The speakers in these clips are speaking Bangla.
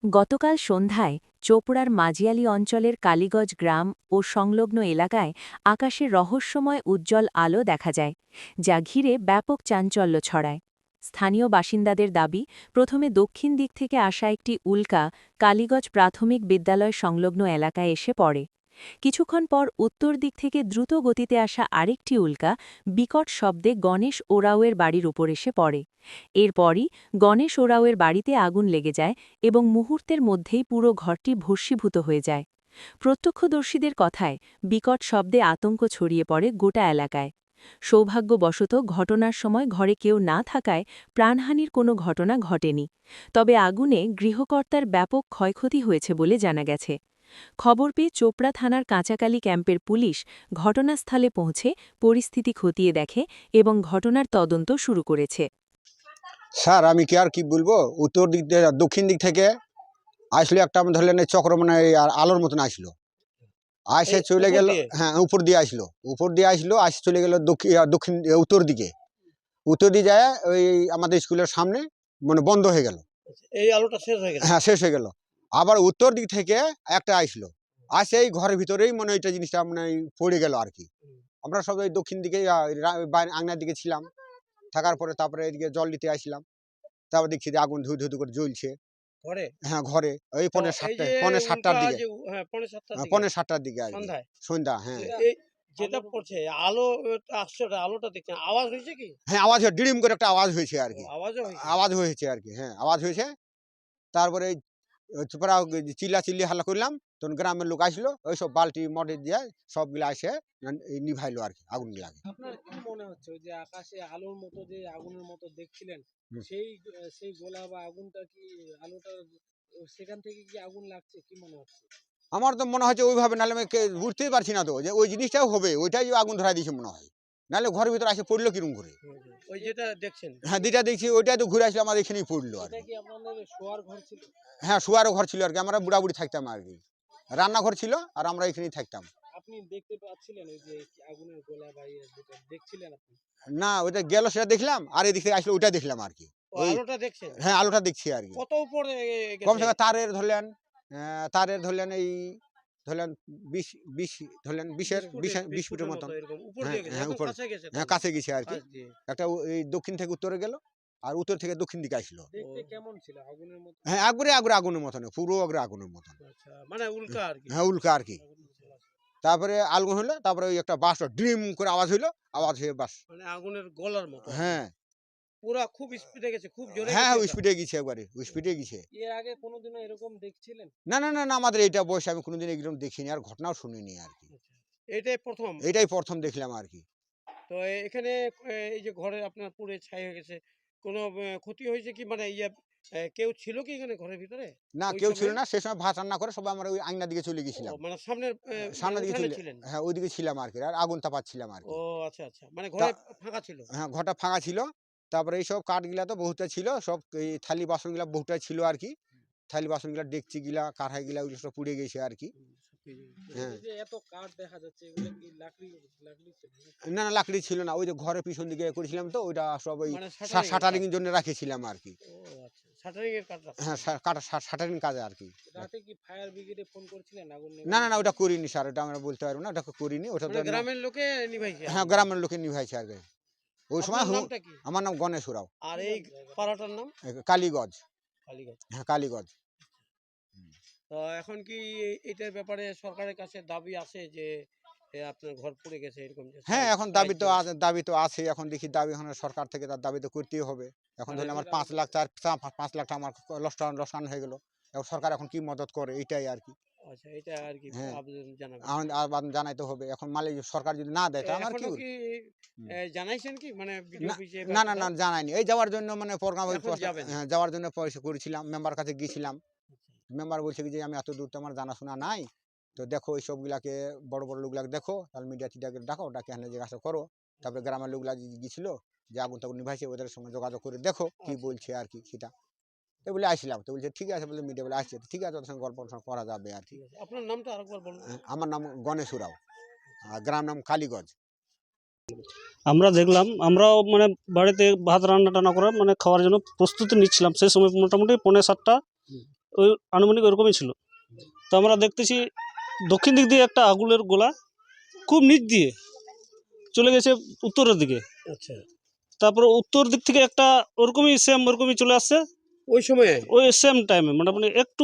গতকাল সন্ধ্যায় চোপড়ার মাঝিয়ালী অঞ্চলের কালীগঞ্জ গ্রাম ও সংলগ্ন এলাকায় আকাশে রহস্যময় উজ্জ্বল আলো দেখা যায়, যা ঘিরে ব্যাপক চাঞ্চল্য ছড়ায়। স্থানীয় বাসিন্দাদের দাবি, প্রথমে দক্ষিণ দিক থেকে আসা একটি উল্কা কালীগঞ্জ প্রাথমিক বিদ্যালয় সংলগ্ন এলাকায় এসে পড়ে। কিছুক্ষণ পর উত্তর দিক থেকে দ্রুত গতিতে আসা আরেকটি উল্কা বিকট শব্দে গণেশ ওরাওয়ের বাড়ির উপর এসে পড়ে। এরপরই গণেশ ওরাওয়ের বাড়িতে আগুন লেগে যায় এবং মুহূর্তের মধ্যেই পুরো ঘরটি ভস্মীভূত হয়ে যায়। প্রত্যক্ষদর্শীদের কথায় বিকট শব্দে আতঙ্ক ছড়িয়ে পড়ে গোটা এলাকায়। সৌভাগ্যবশত ঘটনার সময় ঘরে কেউ না থাকায় প্রাণহানির কোনো ঘটনা ঘটেনি, তবে আগুনে গৃহকর্তার ব্যাপক ক্ষয়ক্ষতি হয়েছে বলে জানা গেছে। খবর পেয়ে চোপড়া থানার কাঁচাকালি ক্যাম্পের পুলিশ ঘটনাস্থলে পৌঁছে পরিস্থিতি খতিয়ে দেখে এবং ঘটনার তদন্ত শুরু করেছে। স্যার আমি কি বলবো, উত্তর দিক থেকে দক্ষিণ দিক থেকে আসলো একটা ধরলেন চক্র, মানে আলোর মতন আসলো, আসে চলে গেল। হ্যাঁ, উপর দিয়ে আসলো, আসে চলে গেল দক্ষিণ উত্তর দিকে। উত্তর দিয়ে যায় ওই আমাদের স্কুলের সামনে, মানে বন্ধ হয়ে গেল। এই আলোটা শেষ হয়ে গেল। হ্যাঁ, শেষ হয়ে গেল। আবার উত্তর দিক থেকে একটা আসলো, আসে এই ঘরের ভিতরেই মানে এইটা জিনিসটা মানে পড়ে গেল আর কি। আমরা সব ওই দক্ষিণ দিকে আঙনার দিকে ছিলাম, থাকার পরে তারপরে এদিকে জল নিতে আসলাম। তারপর দেখছি যে আগুন ধু ধু করে জ্বলছে ঘরে। হ্যাঁ, ঘরে ওই পৌনে সাতটার দিকে। হ্যাঁ, পৌনে সাতটার দিকে আর কি, সন্ধ্যায়। সন্ধ্যা। হ্যাঁ, এই যেটা পড়ছে আলো আসছে, আলোটা দেখছেন, আওয়াজ হয়েছে কি? হ্যাঁ, আওয়াজ ডিড়িম করে একটা আওয়াজ হয়েছে আর কি। আওয়াজও হয়েছে। আওয়াজ হয়েছে আর কি। হ্যাঁ, আওয়াজ হয়েছে। তারপরে পুরা চিল্লা হাল্লা করলাম, তখন গ্রামের লোক আসলো, ওই সব বালতি মডে দিয়ে সবগুলা এসে নিভাইলো আর কি আগুন লাগে। আপনার কি মনে হচ্ছে ওই যে আকাশে আলোর মতো যে আগুনের মতো দেখছিলেন, হুম। সেই গোলা বা আগুনটা কি আলোটা সেখান থেকে কি আগুন লাগছে, কি মনে হচ্ছে? আমার তো মনে হচ্ছে ওইভাবে, নাহলে আমি বুঝতেই পারছি না তো যে ওই জিনিসটাও হবে, ওইটাই যে আগুন ধরা দিয়েছে মনে হয়, নাহলে ঘরের ভিতরে আসে পড়লো কিরম করে। ওই যেটা দেখছেন, হ্যাঁ, যেটা দেখছি ওইটাই তো ঘুরে আসলে আমাদের এখানেই পড়লো আর এটা কি। কি আপনাদের শোয়ার ঘর ছিল? হ্যাঁ, শোয়ারও ঘর ছিল আর কি, আমরা বুড়াবুড়ি থাকতাম আর কি। রান্নাঘর ছিল আর আমরা এখানেই থাকতাম। আপনি দেখতে পাচ্ছিলেন ওই যে আগুনের গোলা বা যেটা দেখছিলেন আপনি? না, ওইটা গেল সেটা দেখলাম, আর এদিক থেকে আসলে ওইটা দেখলাম আর কি। ওই আলোটা দেখছেন? হ্যাঁ, আলোটা দেখছি আর কি। কত উপরে কমসে গেছে? কম তারের ধরলেন এই ধরলেন 20 ধরলেন 20 ফুটের মতন। এরকম উপর হ্যাঁ, দিয়ে গেছে, হ্যাঁ, একদম উপর। কাছে গেছে। হ্যাঁ, কাছে গেছে আর কি। পাশ দিয়ে। একটা এই দক্ষিণ থেকে উত্তরে গেল, আর উত্তর থেকে দক্ষিণ দিকে আসলো। দেখতে কেমন ছিল? আগুনের মতো? হ্যাঁ, একবারে আগুনের মতন, পুরো আগুনের মতন। আচ্ছা, মানে উল্কা আর কি। হ্যাঁ, উল্কা আর কি। তারপরে আগুন হলো, তারপরে ওই একটা বাস ডিম করে আওয়াজ হইলো, আওয়াজ হয়ে বাস। মানে আগুনের গলার মতো। হ্যাঁ, পুরা খুব স্পিডে গেছে, খুব জোরে হ্যাঁ, গেছে। স্পিডে গেছে, একবারে স্পিডে গেছে। এর আগে কোনোদিনও এরকম দেখছিলেন? না, না, না, না, আমাদের এইটা বয়সে আমি কোনোদিন এরকম দেখিনি, আর ঘটনাও শুনিনি আর কি। আচ্ছা, এটাই প্রথম। এটাই প্রথম দেখলাম আর কি। তো এখানে এই যে ঘরে আপনার পুড়ে ছাই হয়ে গেছে, কোনো ক্ষতি হয়েছে কি? মানে কেউ ছিল কি এখানে ঘরের ভিতরে না, ওই কেউ ছিল সময়? না, সে সময় ভাত রান্না করে সবাই আমরা ওই আঙনার দিকে চলে গেছিলাম। মানে সামনের সামনের দিকে উঠানে চলে, ছিলেন? হ্যাঁ, ওইদিকে ছিলাম আর কি, আর আগুন তাপাচ্ছিলাম আর ও কি। আচ্ছা, আচ্ছা, মানে ঘরে ফাঁকা ছিল? হ্যাঁ, ঘরটা ফাঁকা ছিল। তারপরে এইসব কাঠগুলা তো বহুতটা ছিল, সব এই থালি বাসনগুলা বহুতটা ছিল আর কি। থালি বাসনগুলা, ডেকচিগুলা, কারহাইগুলা ওইগুলো সব পুড়ে গেছে আর কি। হ্যাঁ। এই যে এত কাঠ দেখা যাচ্ছে, এগুলো কি লাকড়ি ছিল নাকি? না, না, লাকড়ি ছিল না, ওই যে ঘরের পিছন দিকে করেছিলাম তো, ওইটা সব ওই মানে শাটারিং এর শাটারিং কাজ? এর জন্য রাখেছিলাম আর কি। ও আচ্ছা, শাটারিং এর কাজ রাখছেন? হ্যাঁ, শাটারিং কাজে আর কি। রাতে কি ফায়ার ব্রিগেডে ফোন করেছিলেন আগুন না, না, নেভানোর না, জন্য? ওটা করিনি স্যার, ওটা আমরা বলতে পারবো না, ওটা করিনি, ওটা তো মানে গ্রামের লোকে নিভাইছে হ্যাঁ, আগুন? গ্রামের লোকে নিভাইছে আর কি। ওই সময় আপনার নামটা কি? আমার নাম গণেশ ওরাও। আর এই পাড়াটার নাম? কালীগঞ্জ। কালীগঞ্জ। হ্যাঁ, কালীগঞ্জ। তো এখন কি এটার ব্যাপারে সরকারের কাছে দাবি আছে যে আপনার ঘর পুড়ে গেছে এরকম যে হ্যাঁ, এখন সাহায্য? দাবি তো আছে, এখন দেখি দাবি এখন সরকার থেকে তার দাবি তো করতেই হবে। এখন মানে ধরলে আমার 5 লাখ টাকা আমার লোকসান হয়ে গেল। এখন সরকার এখন কি মদত করে, এইটাই আর কি। আচ্ছা, এটা আর কি হ্যাঁ, আবেদন জানাবেন? আবার জানাইতে হবে। এখন মালিক সরকার যদি না দেয় তা আমার কি এখনো বলবো? কি হুম। জানাইছেন কি, মানে বিডিও না, অফিসে বা না, না, না, কোথাও? জানাইনি। এই যাওয়ার জন্য মানে প্রোগ্রাম, এখন যাবেন? হ্যাঁ, যাওয়ার জন্য পয়সা করেছিলাম, মেম্বার কাছে গিয়েছিলাম। আচ্ছা, মেম্বার বলছে কি যে আমি এত দূর তো আমার জানাশোনা নাই, তো দেখো এই সবগুলাকে, বড় বড় লোকগুলাকে দেখো, তাহলে মিডিয়া টিডিয়াকে ডাকো, ডাকে এখানে জিজ্ঞাসা করো। তারপরে গ্রামের লোকগুলা গিয়েছিল, যে আগুন টাগুন নিভাইছে, ওদের সঙ্গে যোগাযোগ করে দেখো কি আচ্ছা। বলছে আর কি সেটা। তো বলে আসলাম, তো বলছে ঠিক আছে, বলে মিডিয়া বলে আসছে, তো ঠিক আছে, ওদের সঙ্গে গল্প করা যাবে আর কি। ঠিক আছে, আপনার নামটা আরেকবার বলুন। আমার নাম গণেশ উরাও, আর গ্রাম নাম কালীগঞ্জ। আমরা দেখলাম, আমরাও মানে বাড়িতে ভাত রান্না টান্না করে মানে খাওয়ার জন্য প্রস্তুতি নিচ্ছিলাম। সেই সময় মোটামুটি 6:45 ওই আনুমানিক ওরকমই ছিল। তো আমরা দেখতেছি দক্ষিণ দিক দিয়ে একটা আগুনের গোলা খুব নিচ দিয়ে চলে গেছে উত্তরের দিকে। আচ্ছা, তারপরে উত্তর দিক থেকে একটা ওরকমই চলে আসছে ওই সময়ে ওই সেম টাইমে, মোটামুটি একটু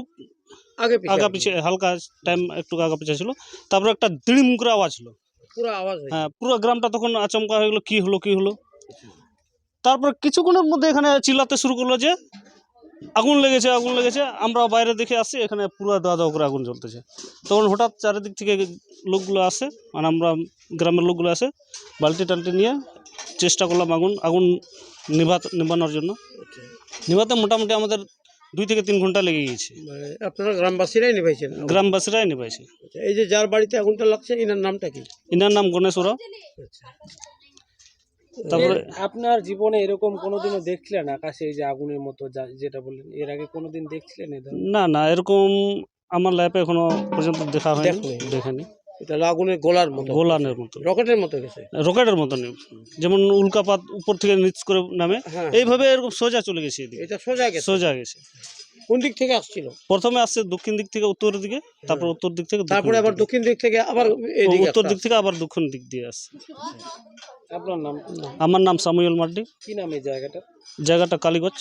আগে পিছে আগা পিছিয়ে, হালকা টাইম একটু আগা পিছিয়ে ছিল। তারপরে একটা দিড়িম করে আওয়াজ ছিল। পুরো আওয়াজ হয়েছে। হ্যাঁ, পুরো গ্রামটা তখন আচমকা হয়ে গেলো, কি হলো। তারপর কিছুক্ষণের মধ্যে এখানে চিল্লাতে শুরু করলো যে আগুন লেগেছে। আমরা বাইরে দেখে আসছি, এখানে পুরো দাওয়া করে আগুন জ্বলতেছে। তখন হঠাৎ চারিদিক থেকে লোকগুলো আসে, মানে আমরা গ্রামের লোকগুলো আসে, বালতি টালতি নিয়ে চেষ্টা করলাম আগুন নিভানোর জন্য। আচ্ছা, নিভাতে মোটামুটি আমাদের 2 থেকে 3 ঘন্টা লেগে গিয়েছে। মানে আপনারা গ্রামবাসীরাই নিভাইছেন আগুন? গ্রামবাসীরাই নিভাইছে। আচ্ছা, এই যে যার বাড়িতে আগুনটা লাগছে এনার নামটা কি? এনার নাম গণেশ ওরাও। আচ্ছা, তারপরে আপনার জীবনে এরকম কোনোদিনও দেখছিলেন আকাশে এই যে আগুনের মতো যেটা বললেন, এর আগে কোনোদিন দেখছিলেন এই ধরনের? না, এরকম আমার লাইফে এখনো পর্যন্ত দেখা হয়নি, দেখনি। দেখিনি। এটা আগুনের গোলার মতো, গোলানের মতো, রকেটের মতো গেছে। রকেটের মতো নেই, যেমন উল্কাপাত উপর থেকে নিচ করে নামে, হ্যাঁ, এইভাবে এরকম সোজা চলে গেছে এদিকে, এটা সোজা গেছে। সোজা গেছে। কোন দিক থেকে আসছিল? প্রথমে আসছে দক্ষিণ দিক থেকে উত্তরের দিকে, তারপর উত্তর দিক থেকে তারপরে আবার দক্ষিণ দিক থেকে আবার এইদিকে উত্তর একটা দিক থেকে আবার দক্ষিণ দিক দিয়ে আসছে। আপনার নাম আমার নাম সামুয়েল মার্ডি, কি নাম এই জায়গাটা? জায়গাটা কালীগঞ্জ।